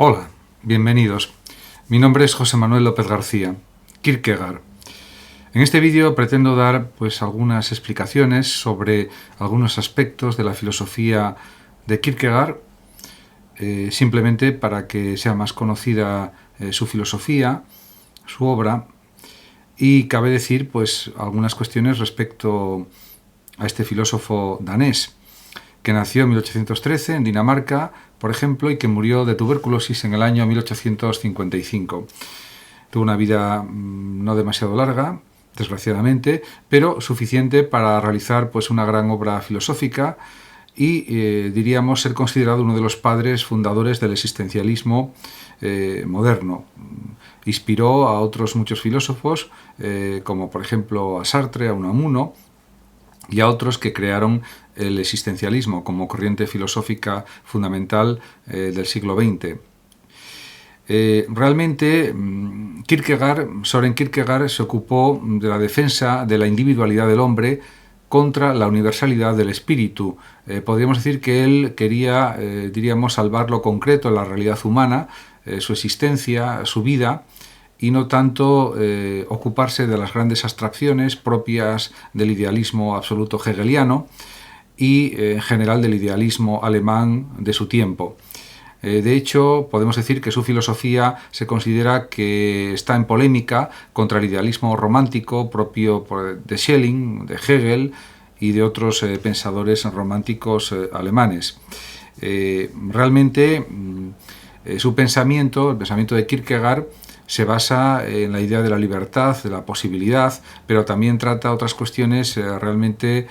Hola, bienvenidos. Mi nombre es José Manuel López García, Kierkegaard. En este vídeo pretendo dar algunas explicaciones sobre algunos aspectos de la filosofía de Kierkegaard, simplemente para que sea más conocida su filosofía, su obra, y cabe decir algunas cuestiones respecto a este filósofo danés, que nació en 1813 en Dinamarca, por ejemplo, y que murió de tuberculosis en el año 1855. Tuvo una vida no demasiado larga, desgraciadamente, pero suficiente para realizar una gran obra filosófica y diríamos ser considerado uno de los padres fundadores del existencialismo moderno. Inspiró a otros muchos filósofos, como por ejemplo a Sartre, a Unamuno, y a otros que crearon el existencialismo como corriente filosófica fundamental del siglo XX. Realmente Søren Kierkegaard se ocupó de la defensa de la individualidad del hombre contra la universalidad del espíritu. Podríamos decir que él quería, salvar lo concreto, la realidad humana, su existencia, su vida, y no tanto ocuparse de las grandes abstracciones propias del idealismo absoluto hegeliano y en general del idealismo alemán de su tiempo. De hecho, podemos decir que su filosofía se considera que está en polémica contra el idealismo romántico propio de Schelling, de Hegel y de otros pensadores románticos alemanes. Realmente, su pensamiento, el pensamiento de Kierkegaard, se basa en la idea de la libertad, de la posibilidad, pero también trata otras cuestiones realmente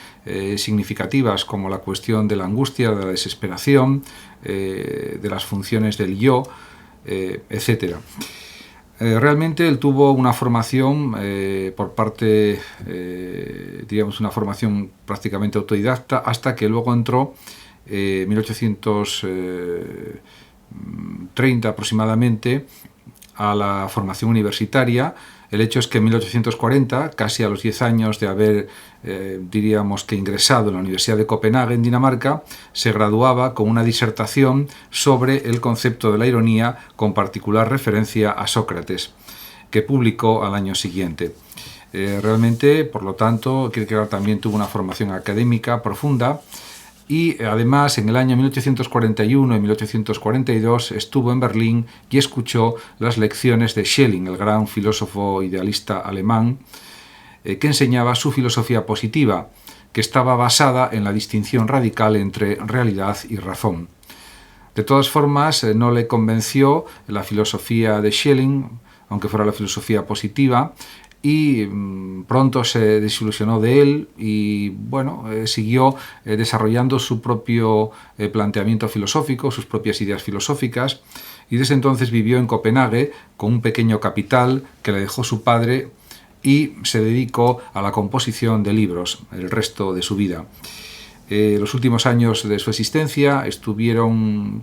significativas, como la cuestión de la angustia, de la desesperación, de las funciones del yo, etc. Realmente él tuvo una formación por parte, una formación prácticamente autodidacta, hasta que luego entró en 1830 aproximadamente a la formación universitaria. El hecho es que en 1840, casi a los 10 años de haber, ingresado en la Universidad de Copenhague, en Dinamarca, se graduaba con una disertación sobre el concepto de la ironía, con particular referencia a Sócrates, que publicó al año siguiente. Realmente, por lo tanto, Kierkegaard también tuvo una formación académica profunda, y además en el año 1841 y 1842 estuvo en Berlín y escuchó las lecciones de Schelling, el gran filósofo idealista alemán, que enseñaba su filosofía positiva, que estaba basada en la distinción radical entre realidad y razón. De todas formas, no le convenció la filosofía de Schelling, aunque fuera la filosofía positiva, y pronto se desilusionó de él y siguió desarrollando su propio planteamiento filosófico, sus propias ideas filosóficas, y desde entonces vivió en Copenhague con un pequeño capital que le dejó su padre y se dedicó a la composición de libros el resto de su vida. Los últimos años de su existencia estuvieron,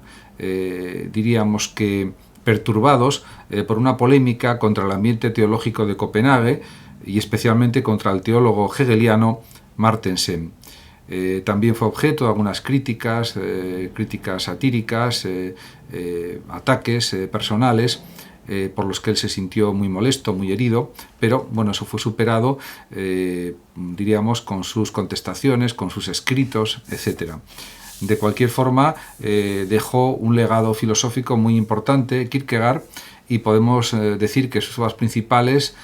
perturbados por una polémica contra el ambiente teológico de Copenhague y especialmente contra el teólogo hegeliano Martensen. También fue objeto de algunas críticas satíricas, ataques personales, por los que él se sintió muy molesto, muy herido, pero eso fue superado, con sus contestaciones, con sus escritos, etc. De cualquier forma, dejó un legado filosófico muy importante, Kierkegaard, y podemos decir que sus obras principales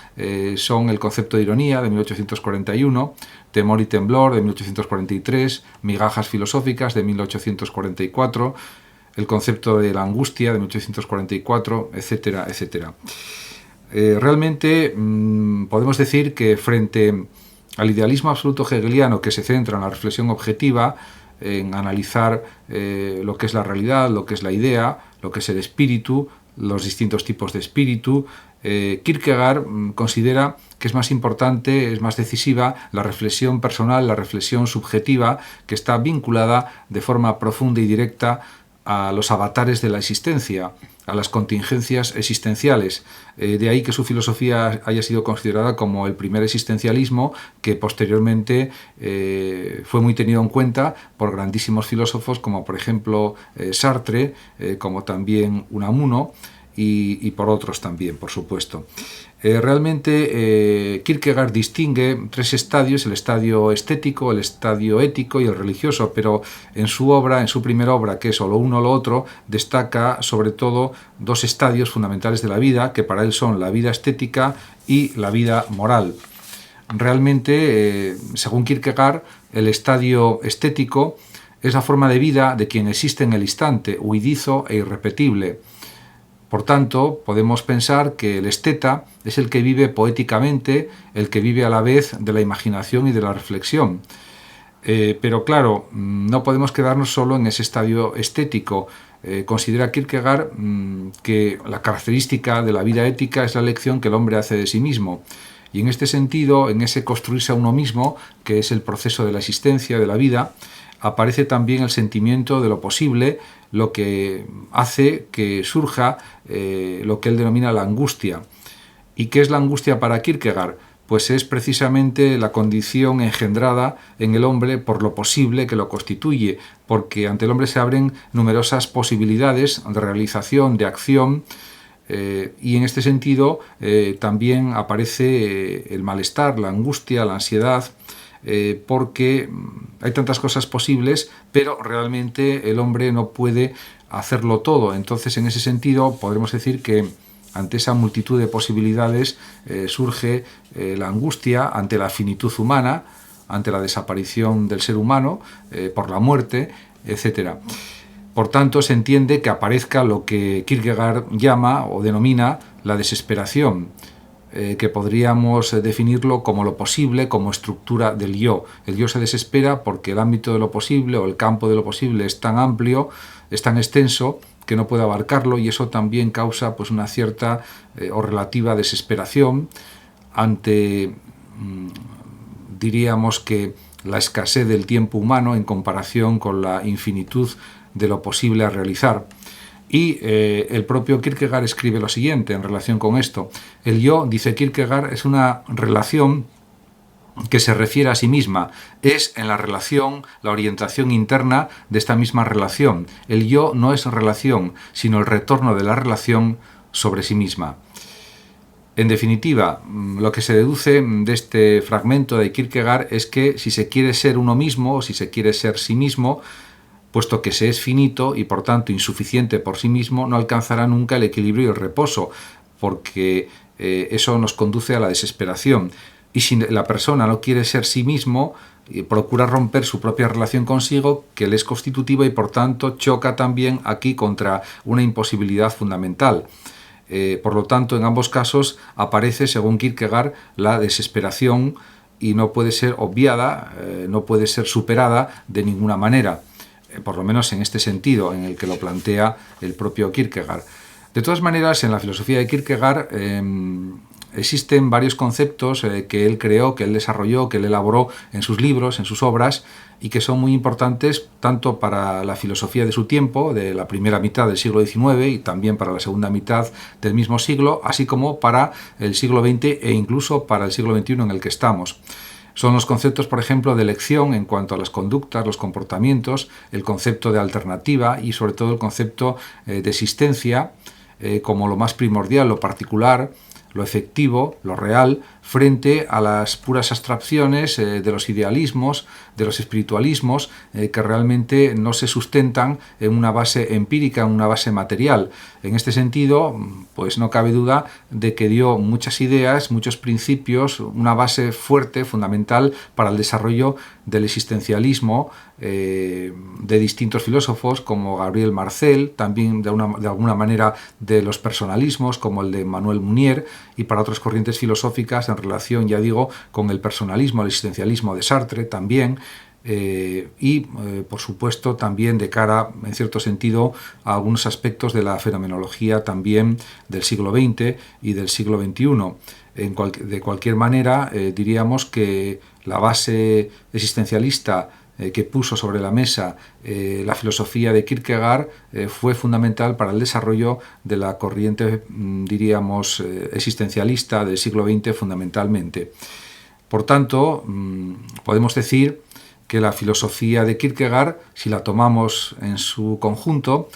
son El concepto de ironía, de 1841, Temor y temblor, de 1843, Migajas filosóficas, de 1844, El concepto de la angustia, de 1844, etcétera, etcétera. Realmente podemos decir que frente al idealismo absoluto hegeliano, que se centra en la reflexión objetiva, en analizar lo que es la realidad, lo que es la idea, lo que es el espíritu, los distintos tipos de espíritu, Kierkegaard considera que es más importante, es más decisiva la reflexión personal, la reflexión subjetiva, que está vinculada de forma profunda y directa a los avatares de la existencia, a las contingencias existenciales. De ahí que su filosofía haya sido considerada como el primer existencialismo, que posteriormente fue muy tenido en cuenta por grandísimos filósofos como por ejemplo Sartre, como también Unamuno, y por otros también, por supuesto. Realmente Kierkegaard distingue tres estadios: el estadio estético, el estadio ético y el religioso, pero en su primera obra, que es O lo uno o lo otro, destaca sobre todo dos estadios fundamentales de la vida, que para él son la vida estética y la vida moral. Realmente, según Kierkegaard, el estadio estético es la forma de vida de quien existe en el instante, huidizo e irrepetible. Por tanto, podemos pensar que el esteta es el que vive poéticamente, el que vive a la vez de la imaginación y de la reflexión. Pero claro, no podemos quedarnos solo en ese estadio estético. Considera Kierkegaard que la característica de la vida ética es la elección que el hombre hace de sí mismo. Y en este sentido, en ese construirse a uno mismo, que es el proceso de la existencia, de la vida, aparece también el sentimiento de lo posible, lo que hace que surja lo que él denomina la angustia. ¿Y qué es la angustia para Kierkegaard? Pues es precisamente la condición engendrada en el hombre por lo posible que lo constituye, porque ante el hombre se abren numerosas posibilidades de realización, de acción, y en este sentido también aparece el malestar, la angustia, la ansiedad, porque hay tantas cosas posibles, pero realmente el hombre no puede hacerlo todo. Entonces, en ese sentido, podremos decir que ante esa multitud de posibilidades surge la angustia ante la finitud humana, ante la desaparición del ser humano por la muerte, etc. Por tanto, se entiende que aparezca lo que Kierkegaard llama o denomina la desesperación, que podríamos definirlo como lo posible, como estructura del yo. El yo se desespera porque el ámbito de lo posible o el campo de lo posible es tan amplio, es tan extenso, que no puede abarcarlo, y eso también causa pues una cierta o relativa desesperación ante, diríamos que, la escasez del tiempo humano en comparación con la infinitud de lo posible a realizar. Y el propio Kierkegaard escribe lo siguiente en relación con esto: el yo, dice Kierkegaard, es una relación que se refiere a sí misma, es en la relación la orientación interna de esta misma relación. El yo no es relación, sino el retorno de la relación sobre sí misma. En definitiva, lo que se deduce de este fragmento de Kierkegaard es que si se quiere ser uno mismo, o si se quiere ser sí mismo, puesto que se es finito y por tanto insuficiente por sí mismo, no alcanzará nunca el equilibrio y el reposo, porque eso nos conduce a la desesperación. Y si la persona no quiere ser sí mismo, procura romper su propia relación consigo, que le es constitutiva, y por tanto choca también aquí contra una imposibilidad fundamental. Por lo tanto, en ambos casos aparece, según Kierkegaard, la desesperación, y no puede ser obviada, no puede ser superada de ninguna manera, por lo menos en este sentido en el que lo plantea el propio Kierkegaard. De todas maneras, en la filosofía de Kierkegaard existen varios conceptos que él creó, que él desarrolló, que él elaboró en sus libros, en sus obras, y que son muy importantes tanto para la filosofía de su tiempo, de la primera mitad del siglo XIX, y también para la segunda mitad del mismo siglo, así como para el siglo XX e incluso para el siglo XXI en el que estamos. Son los conceptos, por ejemplo, de elección en cuanto a las conductas, los comportamientos, el concepto de alternativa y sobre todo el concepto de existencia como lo más primordial, lo particular, lo efectivo, lo real, frente a las puras abstracciones de los idealismos, de los espiritualismos, que realmente no se sustentan en una base empírica, en una base material. En este sentido, pues no cabe duda de que dio muchas ideas, muchos principios, una base fuerte, fundamental para el desarrollo del existencialismo de distintos filósofos como Gabriel Marcel, también de alguna manera de los personalismos como el de Emmanuel Mounier, y para otras corrientes filosóficas en relación, ya digo, con el personalismo, el existencialismo de Sartre también, por supuesto también de cara, en cierto sentido, a algunos aspectos de la fenomenología también del siglo XX y del siglo XXI. De cualquier manera, diríamos que la base existencialista que puso sobre la mesa la filosofía de Kierkegaard fue fundamental para el desarrollo de la corriente, diríamos, existencialista del siglo XX fundamentalmente. Por tanto, podemos decir que la filosofía de Kierkegaard, si la tomamos en su conjunto,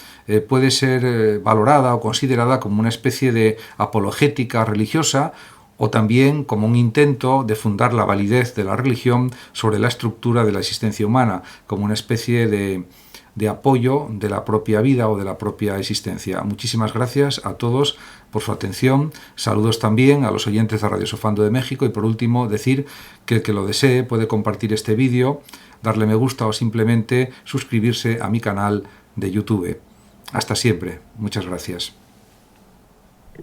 puede ser valorada o considerada como una especie de apologética religiosa, o también como un intento de fundar la validez de la religión sobre la estructura de la existencia humana, como una especie de apoyo de la propia vida o de la propia existencia. Muchísimas gracias a todos por su atención. Saludos también a los oyentes de Radio Sofando de México y, por último, decir que el que lo desee puede compartir este vídeo, darle me gusta o simplemente suscribirse a mi canal de YouTube. Hasta siempre. Muchas gracias.